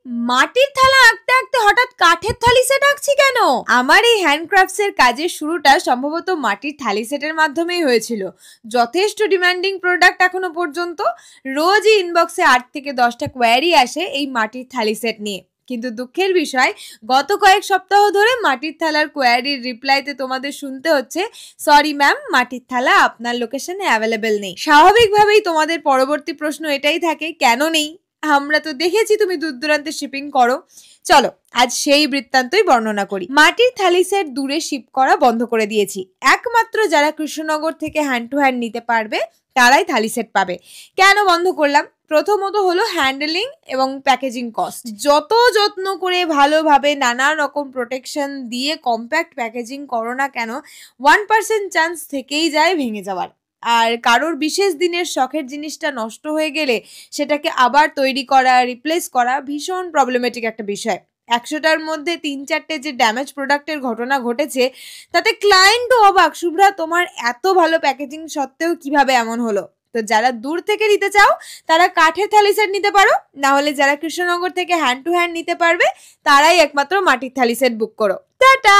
মাটির থালা আঁকতে আঁকতে হঠাৎ কাঠের থালি সেট আঁকছি কেন? আমার এই হ্যান্ডক্রাফটস এর কাজের শুরুটা সম্ভবত মাটির থালি সেটের মাধ্যমেই হয়েছিল। যথেষ্ট ডিমান্ডিং প্রোডাক্ট এখনো পর্যন্ত। রোজই ইনবক্সে 8 থেকে 10টা কোয়ারি আসে এই মাটির থালি সেট নিয়ে। কিন্তু দুঃখের বিষয়, গত কয়েক সপ্তাহ ধরে মাটির থালার কোয়ারির রিপ্লাইতে তোমাদের শুনতে হচ্ছে, সরি ম্যাম, মাটির থালা আপনার লোকেশনে অ্যাভেলেবেল নেই। স্বাভাবিকভাবেই তোমাদের পরবর্তী প্রশ্ন এটাই থাকে, কেন নেই? আমরা তো দেখেছি তুমি দূর দূরান্তে শিপিং করো। চলো আজ সেই বৃত্তান্তই বর্ণনা করি। মাটির থালি সেট দূরে শিপ করা বন্ধ করে দিয়েছি। একমাত্র যারা কৃষ্ণনগর থেকে হ্যান্ড টু হ্যান্ড নিতে পারবে তারাই থালি সেট পাবে। কেন বন্ধ করলাম? প্রথমত হলো হ্যান্ডেলিং এবং প্যাকেজিং কস্ট। যত যত্ন করে ভালোভাবে নানা রকম প্রোটেকশন দিয়ে কম্প্যাক্ট প্যাকেজিং করো না কেন, 1% চান্স থেকেই যায় ভেঙে যাওয়ার। আর কারোর বিশেষ দিনের শখের জিনিসটা নষ্ট হয়ে গেলে সেটাকে আবার তৈরি করা, রিপ্লেস করা ভীষণ প্রবলেমেটিক একটা বিষয়। 100টার মধ্যে 3-4টে যে ড্যামেজ প্রোডাক্টের ঘটনা ঘটেছে, তাতে ক্লায়েন্টও অবাক, শুভ্রা তোমার এত ভালো প্যাকেজিং সত্ত্বেও কিভাবে এমন হলো? তো যারা দূর থেকে নিতে চাও তারা কাঠের থালি সেট নিতে পারো, না হলে যারা কৃষ্ণনগর থেকে হ্যান্ড টু হ্যান্ড নিতে পারবে তারাই একমাত্র মাটির থালি সেট বুক করো। টাটা।